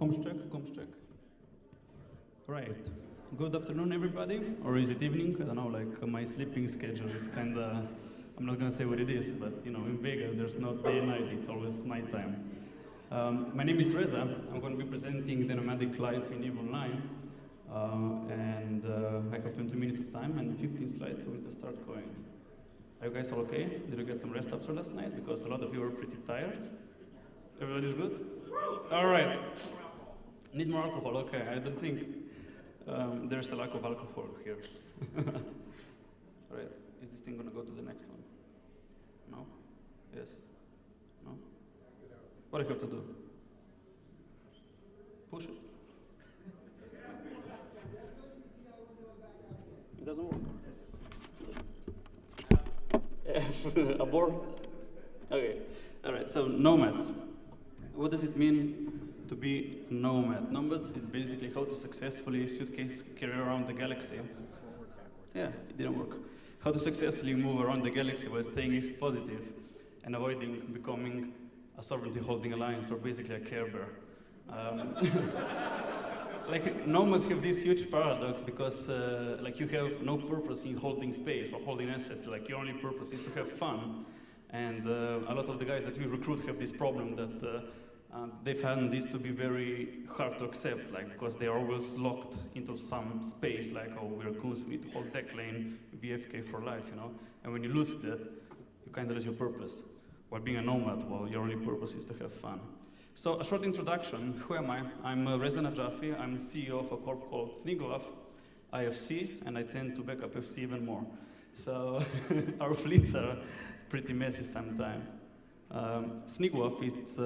Comms check, comms check. Right. Good afternoon, everybody. Or is it evening? I don't know, like my sleeping schedule, it's kind of, I'm not going to say what it is, but you know, in Vegas, there's not day and night, it's always nighttime. My name is Reza. I'm going to be presenting the Nomadic life in EVE Online. I have 20 minutes of time and 15 slides, so we need to start going. Are you guys all okay? Did you get some rest after last night? Because a lot of you were pretty tired. Everybody's good? All right. Need more alcohol, okay. I don't think there's a lack of alcohol here. All right, is this thing gonna go to the next one? No? Yes? No? What do I have to do? Push it. It doesn't work. Abort? Okay, all right, so nomads. What does it mean to be a nomad? Nomads is basically how to successfully suitcase carry around the galaxy. Yeah, it didn't work. How to successfully move around the galaxy while staying is positive and avoiding becoming a sovereignty holding alliance or basically a Care Bear. Like nomads have this huge paradox because like you have no purpose in holding space or holding assets. Like your only purpose is to have fun. And a lot of the guys that we recruit have this problem that they found this to be very hard to accept, like because they are always locked into some space, like, oh, we're goons, we need to hold deck lane, BFK for life, you know? And when you lose that, you kind of lose your purpose. While being a nomad, well, your only purpose is to have fun. So a short introduction, who am I? I'm RezaNajafi, I'm CEO of a corp called Sniggwaffe, IFC, and I tend to back up FC even more. So our fleets are pretty messy sometimes. Sniggwaffe, it's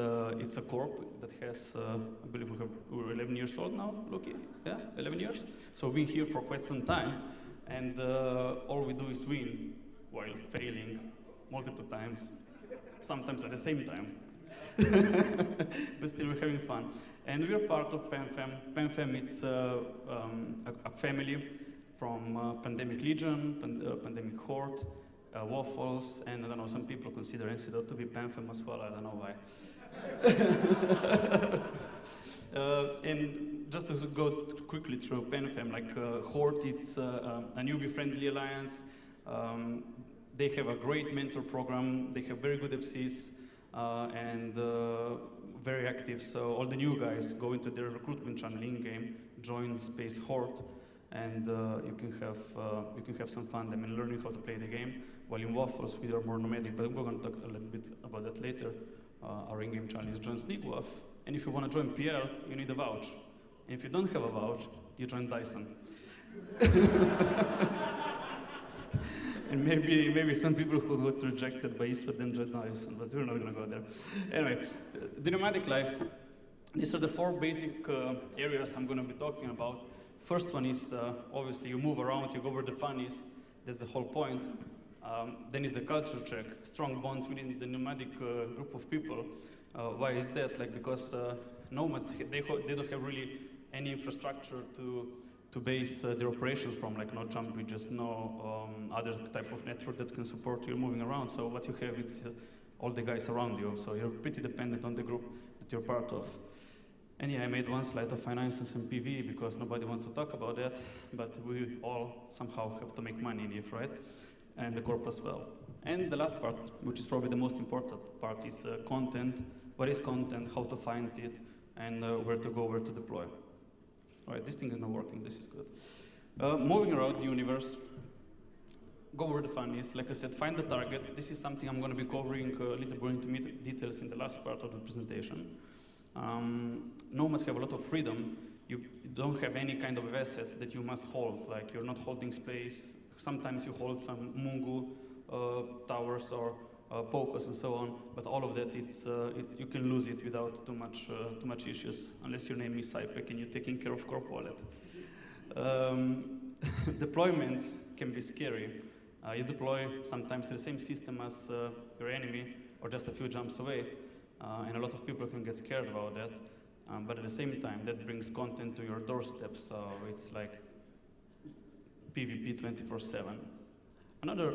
a corp that has, I believe we're 11 years old now, Loki? Yeah, 11 years? So we've been here for quite some time, and all we do is win while failing multiple times, sometimes at the same time. But still we're having fun. And we're part of PanFam. PanFam, it's a family from Pandemic Legion, Pandemic Horde, Waffles, and I don't know, some people consider Antidote to be PanFam as well, I don't know why. And just to go quickly through PanFam, like Horde, it's a newbie-friendly alliance. They have a great mentor program, they have very good FCs, and very active, so all the new guys go into their recruitment channel in-game, join Space Horde, and you can have some fun. I mean, learning how to play the game. While in Waffles, we are more nomadic, but we're going to talk a little bit about that later. Our in-game channel is join Sniggwaffe, and if you want to join PL, you need a vouch. And if you don't have a vouch, you join Dyson. And maybe some people who got rejected by Eastwood then joined Dyson, but we're not going to go there. Anyway, the nomadic life. These are the four basic areas I'm going to be talking about. First one is, obviously, you move around, you go where the fun is. That's the whole point. Then is the culture check, strong bonds within the nomadic group of people. Why is that? Like, because nomads, they don't have really any infrastructure to base their operations from, like no jump bridges, no other type of network that can support you moving around. So what you have, it's all the guys around you. So you're pretty dependent on the group that you're part of. And yeah, I made one slide of finances and PV because nobody wants to talk about that, but we all somehow have to make money in EVE, right? And the corp as well. And the last part, which is probably the most important part, is content. What is content, how to find it, and where to go, where to deploy. All right, this thing is not working, this is good. Moving around the universe, go where the fun is. Like I said, find the target. This is something I'm going to be covering a little more into details in the last part of the presentation. Nomads have a lot of freedom. You don't have any kind of assets that you must hold, like you're not holding space. Sometimes you hold some Mungu towers or POCOs and so on, but all of that, you can lose it without too much issues, unless your name is Cypec and you're taking care of corp wallet. Deployments can be scary. You deploy sometimes to the same system as your enemy or just a few jumps away. And a lot of people can get scared about that, but at the same time, that brings content to your doorstep, so it's like PvP 24/7. Another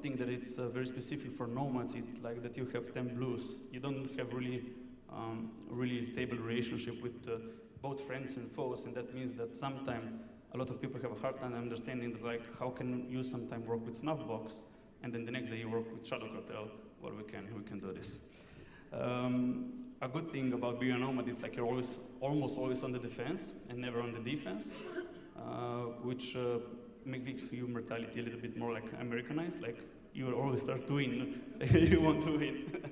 thing that it's very specific for nomads is like that you have 10 blues. You don't have really really stable relationship with both friends and foes, and that means that sometimes a lot of people have a hard time understanding that, like, how can you sometimes work with Snuffbox, and then the next day you work with Shadow Cartel. Well, we can do this. A good thing about being a nomad is like you're almost always on the defense and never on the defense, which makes your mentality a little bit more like Americanized, like you always start to win, you want to win.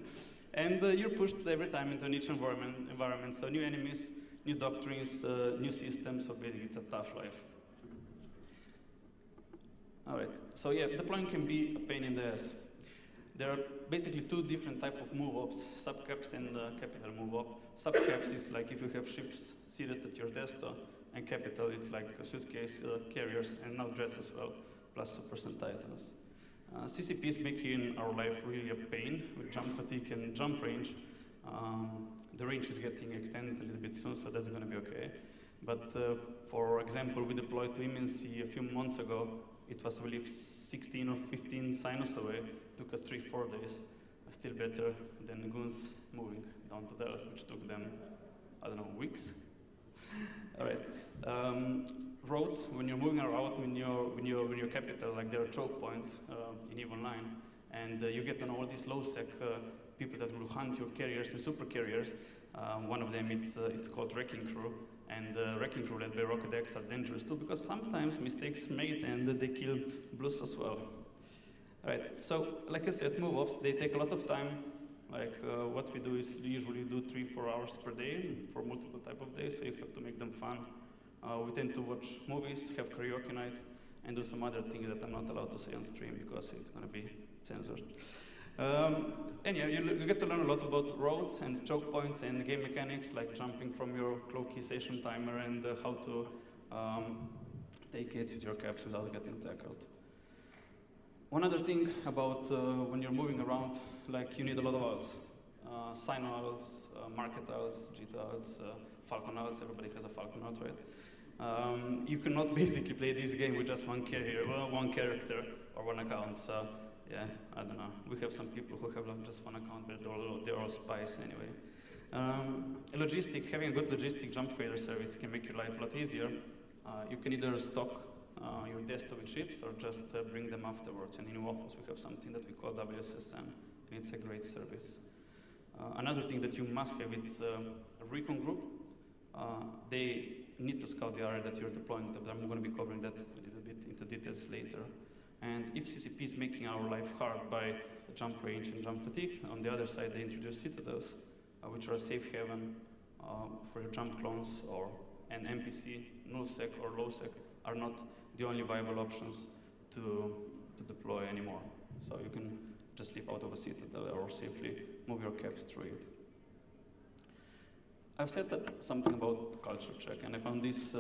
And you're pushed every time into a niche environment, so new enemies, new doctrines, new systems, so basically it's a tough life. All right, so yeah, deploying can be a pain in the ass. There are basically two different types of move-ups, subcaps and capital move-up. Subcaps is like if you have ships seated at your desktop, and capital it's like a suitcase, carriers, and now dreads as well, plus supers and titans. CCP is making our life really a pain with jump fatigue and jump range. The range is getting extended a little bit soon, so that's going to be okay. But for example, we deployed to Immensea a few months ago. It was, I believe, 16 or 15 sinus away. Took us 3-4 days. Still better than goons moving down to Delft, which took them, I don't know, weeks. All right. Roads, when you're moving around in your capital, like there are choke points in EVE Online, and you get to know all these low-sec people that will hunt your carriers and super carriers. One of them, it's called Wrecking Crew. And Wrecking Crew led by Rocket X are dangerous too, because sometimes mistakes made and they kill blues as well. All right, so like I said, move-ups, they take a lot of time. Like what we do is usually do 3-4 hours per day for multiple type of days, so you have to make them fun. We tend to watch movies, have karaoke nights, and do some other things that I'm not allowed to say on stream because it's going to be censored. And yeah, you get to learn a lot about roads and choke points and game mechanics, like jumping from your cloak key station timer and how to take hits with your caps without getting tackled. One other thing about when you're moving around, like you need a lot of alts. Sino alts, market alts, JIT alts, Falcon alts, everybody has a Falcon alt, right? You cannot basically play this game with just one carrier, one character or one account. So yeah, I don't know. We have some people who have just one account, but they're all spies anyway. Having a good logistic jump failure service can make your life a lot easier. You can either stock your desktop with chips or just bring them afterwards. And in Waffles, we have something that we call WSSM, and it's a great service. Another thing that you must have is a recon group. They need to scout the area that you're deploying to, but I'm going to be covering that a little bit into details later. And if CCP is making our life hard by jump range and jump fatigue, on the other side they introduce citadels, which are a safe haven for your jump clones, or an NPC, null-sec or low-sec are not the only viable options to deploy anymore. So you can just leap out of a citadel or safely move your caps through it. I've said something about culture check, and I found this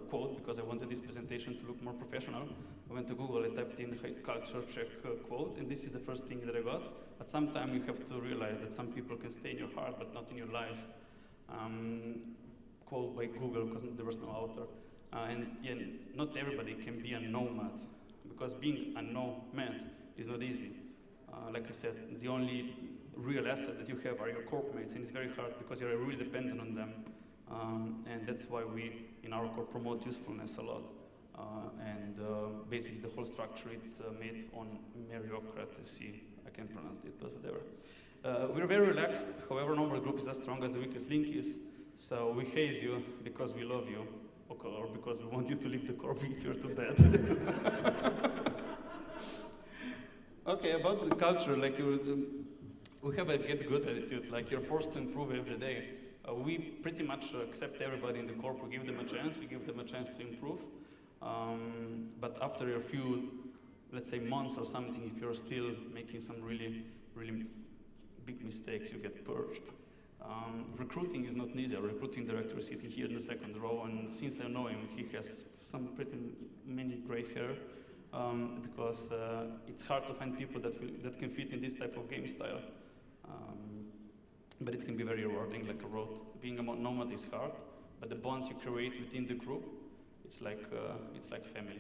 quote because I wanted this presentation to look more professional. I went to Google, I typed in culture check quote, and this is the first thing that I got. But sometimes you have to realize that some people can stay in your heart, but not in your life. Quote by Google, because there was no author. And yeah, not everybody can be a nomad, because being a nomad is not easy. Like I said, the only real asset that you have are your corp mates, and it's very hard because you're really dependent on them. And that's why we, in our corp, promote usefulness a lot. Basically, the whole structure is made on meritocracy. I can't pronounce it, but whatever. We're very relaxed. However, normal group is as strong as the weakest link is. So we haze you because we love you, or because we want you to leave the corp if you're too bad. Okay, about the culture, like we have a get good attitude, like you're forced to improve every day. We pretty much accept everybody in the corp, we give them a chance to improve. But after a few, let's say months or something, if you're still making some really, really big mistakes, you get purged. Recruiting is not easy. Our recruiting director is sitting here in the second row, and since I know him, he has some pretty many gray hair. Because it's hard to find people that can fit in this type of game style. But it can be very rewarding, like a road. Being a nomad is hard, but the bonds you create within the group, it's like family.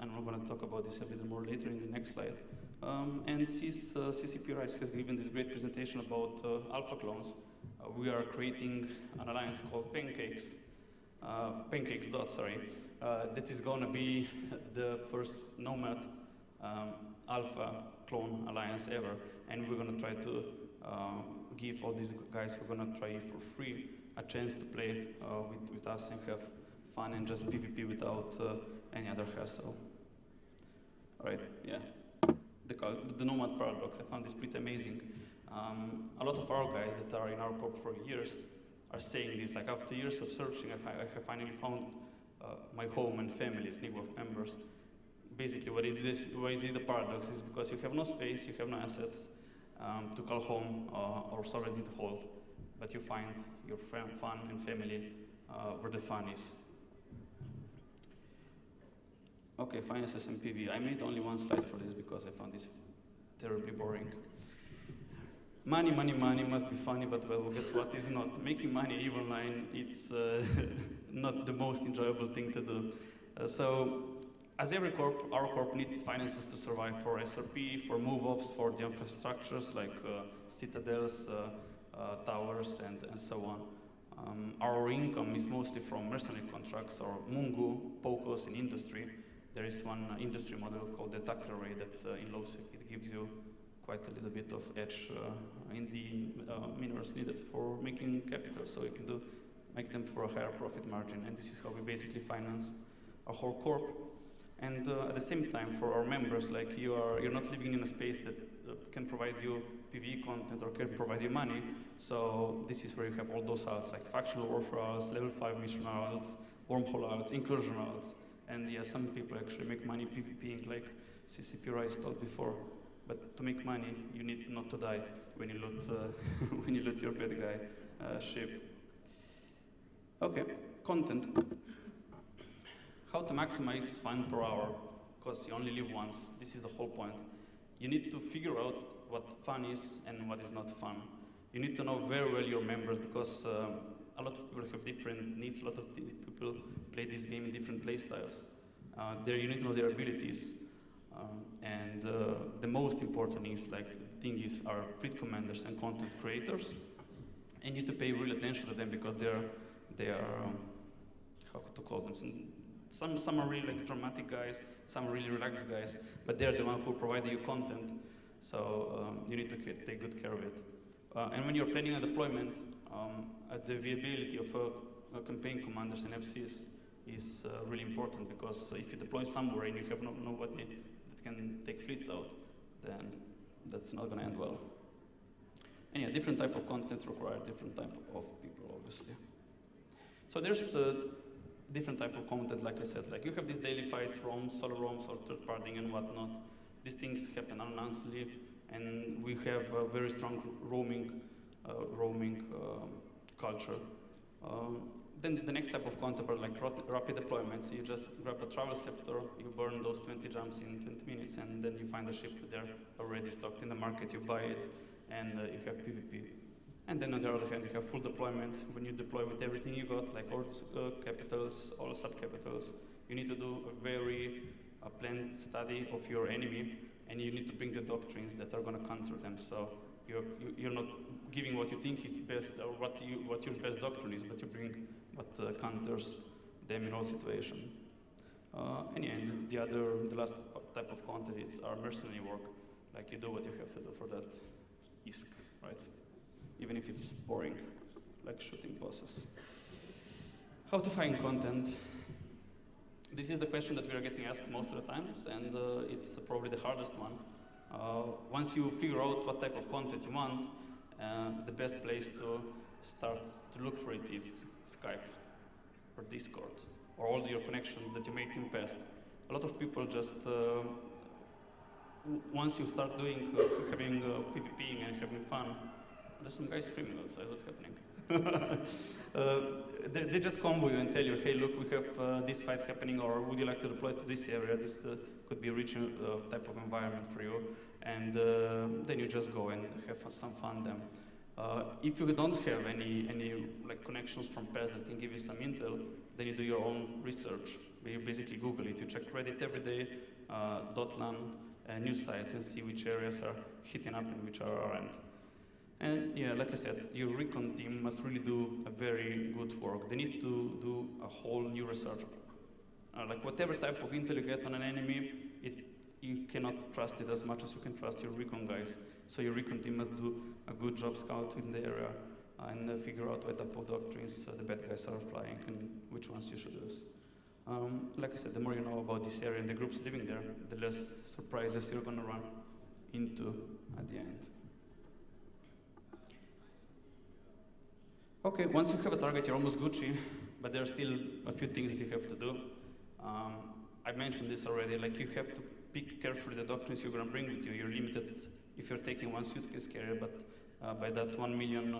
And I'm going to talk about this a little more later in the next slide. And CCP Rise has given this great presentation about alpha clones. we are creating an alliance called Pancakes that is going to be the first Nomad Alpha clone alliance ever, and we're going to try to give all these guys who are going to try it for free a chance to play with us and have fun and just PvP without any other hassle. All right, yeah. The Nomad paradox, I found this pretty amazing. A lot of our guys that are in our corp for years are saying this, like after years of searching, I have finally found my home and family, Sniggwaffe members. Basically what is the paradox is because you have no space, you have no assets to call home or sovereignty to hold, but you find your fun and family where the fun is. Okay, finances and PV. I made only one slide for this because I found this terribly boring. Money must be funny, but well, guess what? It's not. Making money EVE Online, it's not the most enjoyable thing to do. So, as every corp, our corp needs finances to survive for SRP, for move-ups, for the infrastructures like citadels, towers, and so on. Our income is mostly from mercenary contracts or Mungu, POCOs in industry. There is one industry model called the attacker array that in low-sec it gives you quite a little bit of edge in the minerals needed for making capital, so you can make them for a higher profit margin, and this is how we basically finance our whole corp. And at the same time, for our members, like you're not living in a space that can provide you PvE content or can provide you money, so this is where you have all those alts, like factional warfare alts, level 5 mission alts, wormhole alts, incursion alts, and yeah, some people actually make money PvPing, like CCP Rice told before. But to make money, you need not to die when you loot, when you loot your bad guy ship. Okay, content. How to maximize fun per hour, because you only live once. This is the whole point. You need to figure out what fun is and what is not fun. You need to know very well your members, because a lot of people have different needs. A lot of people play this game in different play styles. You need to know their abilities. And the most important is, are fleet commanders and content creators. And you need to pay real attention to them because they are how to call them? Some are really like dramatic guys, some are really relaxed guys, but they're the ones who provide you content. So you need to take good care of it. And when you're planning a deployment, the viability of campaign commanders and FCs is really important, because if you deploy somewhere and you have nobody that can take fleets out, then that's not going to end well. And yeah, different type of content require different type of people, obviously. So there's different type of content, like I said, like you have these daily fights, roams, solo roams, or third partying and whatnot. These things happen unannouncedly, and we have a very strong roaming culture. Then the next type of content are like rapid deployments. You just grab a travel scepter, you burn those 20 jumps in 20 minutes, and then you find a ship there already stocked in the market, you buy it, and you have PvP. And then on the other hand, you have full deployments. When you deploy with everything you got, like all capitals, all sub-capitals, you need to do a very planned study of your enemy, and you need to bring the doctrines that are going to counter them. So you're not giving what you think is best, or what your best doctrine is, but you bring what counters them in all situations. And yeah, and the last type of content is our mercenary work. Like you do what you have to do for that ISK, right? Even if it's boring, like shooting bosses. How to find content? This is the question that we are getting asked most of the times, and it's probably the hardest one. Once you figure out what type of content you want, the best place to start to look for it is Skype or Discord, or all your connections that you make in the past. A lot of people just, once you start doing, having PvPing and having fun, there's some guys screaming outside, what's happening? They just combo you and tell you, hey, look, we have this fight happening, or would you like to deploy to this area? This could be a rich type of environment for you. And then you just go and have some fun then. If you don't have any like connections from past that can give you some intel, then you do your own research. You basically Google it. You check Reddit every day, .lan, news sites, and see which areas are hitting up and which aren't. And yeah, like I said, your recon team must really do a very good work. They need to do a whole new research. Like whatever type of intel you get on an enemy, you cannot trust it as much as you can trust your recon guys. So your recon team must do a good job scouting the area and figure out what type of doctrines the bad guys are flying and which ones you should use. Like I said, the more you know about this area and the groups living there, the less surprises you're going to run into at the end. Okay, once you have a target, you're almost Gucci, but there are still a few things that you have to do. I mentioned this already, like you have to pick carefully the doctrines you're going to bring with you. You're limited if you're taking one suitcase carrier, but by that 1 million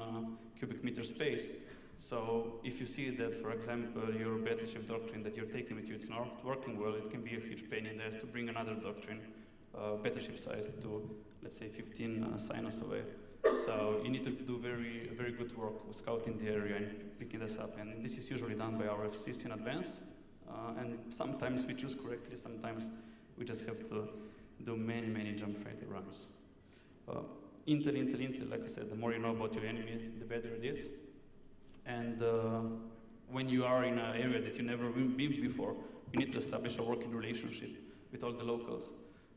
cubic meter space. So if you see that, for example, your battleship doctrine that you're taking with you, it's not working well, it can be a huge pain in the ass to bring another doctrine, battleship size, to, let's say, 15 sinus away. So you need to do very, very good work with scouting the area and picking this up. And this is usually done by our FCs in advance. And sometimes we choose correctly, sometimes we just have to do many, many jump-ready runs. Intel, like I said, the more you know about your enemy, the better it is. And when you are in an area that you've never been before, you need to establish a working relationship with all the locals.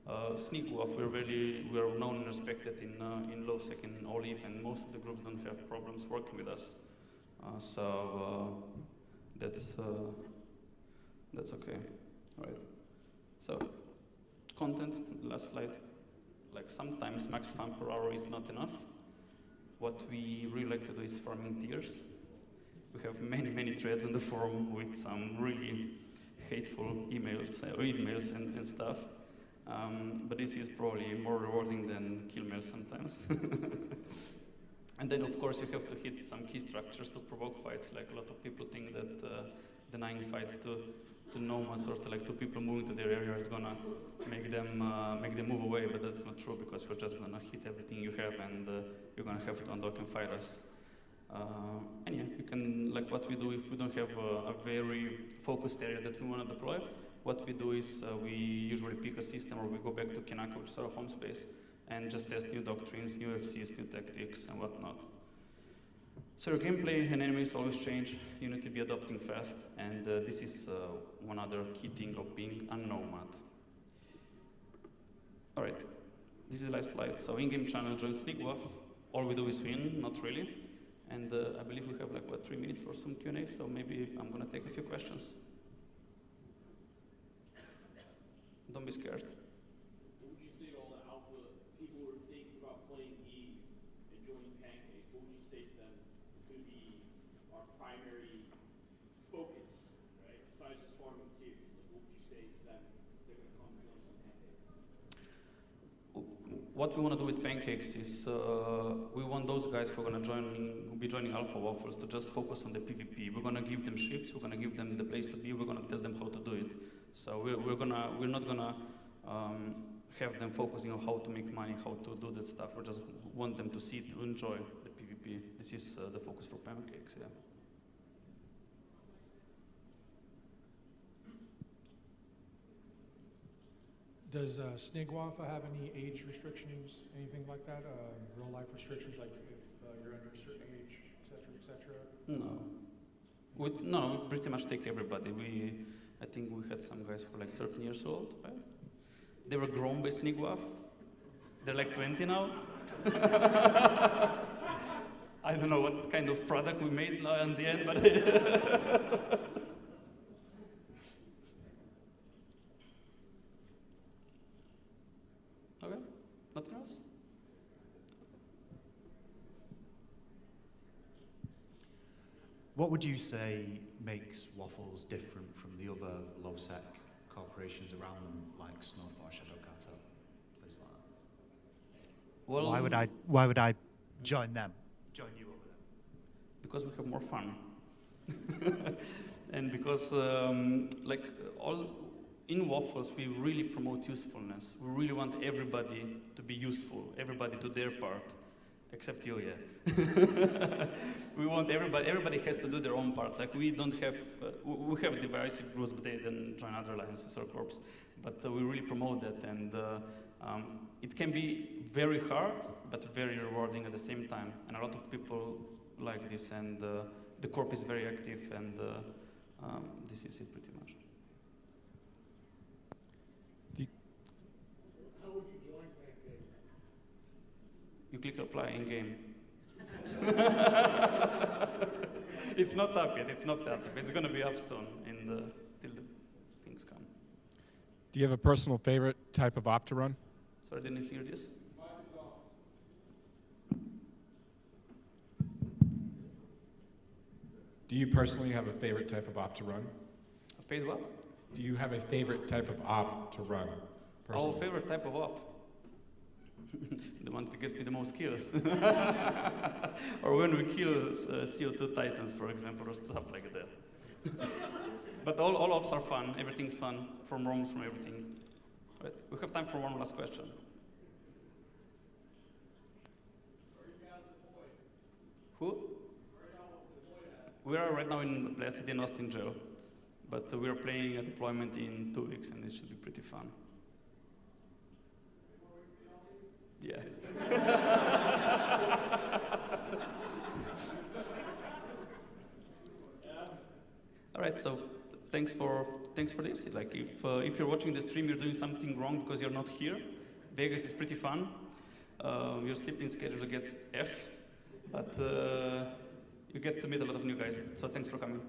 Sniggwaffe, we are known and respected in LowSec and Olive, and most of the groups don't have problems working with us. So that's okay. All right. So content, last slide. Like sometimes max fan per hour is not enough. What we really like to do is farming tiers. We have many, many threads on the forum with some really hateful emails and stuff. But this is probably more rewarding than kill mail sometimes. And then, of course, you have to hit some key structures to provoke fights. Like a lot of people think that denying fights to nomads or to people moving to their area is gonna make them move away, but that's not true, because we're just gonna hit everything you have, and you're gonna have to undock and fight us. And yeah, you can, like what we do if we don't have a very focused area that we want to deploy, what we do is we usually pick a system, or we go back to Kinaka, which is our home space, and just test new doctrines, new FCs, new tactics, and whatnot. So your gameplay and enemies always change. You need to be adapting fast, and this is one other key thing of being a nomad. All right, this is the last slide. So in-game channel, join Sniggwaffe. All we do is win, not really. And I believe we have 3 minutes for some Q&A, so maybe I'm gonna take a few questions. Don't be scared. What would you say to all the alpha people who are thinking about playing Eve and joining Pancakes? What would you say to them is going to be our primary focus, right? Besides just farming tiers, what would you say to them if they're going to come join some Pancakes? What we want to do with Pancakes is we want those guys who are going to be joining Alpha Waffles to just focus on the PvP. We're going to give them ships, we're going to give them the place to be, we're going to tell them how to do it. So we're not gonna have them focusing on how to make money, how to do that stuff. We just want them to see, to enjoy the PvP. This is the focus for Pancakes, yeah. Does Sniggwaffe have any age restrictions, anything like that? Real life restrictions, like if you're under a certain age, et cetera, et cetera? No, we pretty much take everybody. I think we had some guys who were 13 years old, right? They were grown by Sniggwaffe. They're 20 now. I don't know what kind of product we made now in the end, but okay, nothing else? What would you say makes Waffles different from the other low-sec corporations around them, like Snowfall, Shadow Cartel, places like that? Well, why would I join them? Join you over there? Because we have more fun. And because in Waffles, we really promote usefulness. We really want everybody to be useful, everybody to their part. Except you, yeah. We want everybody has to do their own part. We don't have, we have divisive groups, but they then join other alliances or corps. But we really promote that, and It can be very hard, but very rewarding at the same time. And a lot of people like this, and the corp is very active, and this is it pretty much. How would you join Pancake? You click apply in game. It's not up yet. It's not up. It's going to be up soon, till the things come. Do you have a personal favorite type of op to run? Sorry, I didn't hear this. Do you personally have a favorite type of op to run? A paid what? Do you have a favorite type of op to run? Our Personally? favorite type of op. The one that gets me the most kills. Or when we kill CO2 titans, for example, or stuff like that. But all ops are fun. Everything's fun. From ROMs, from everything. Right. We have time for one last question. Who? We are right now in Blessed in Austin jail. But we are planning a deployment in 2 weeks, and it should be pretty fun. Yeah. All right, so thanks for this. Like if you're watching the stream, you're doing something wrong because you're not here. Vegas is pretty fun. Your sleeping schedule gets F, but you get to meet a lot of new guys. So thanks for coming.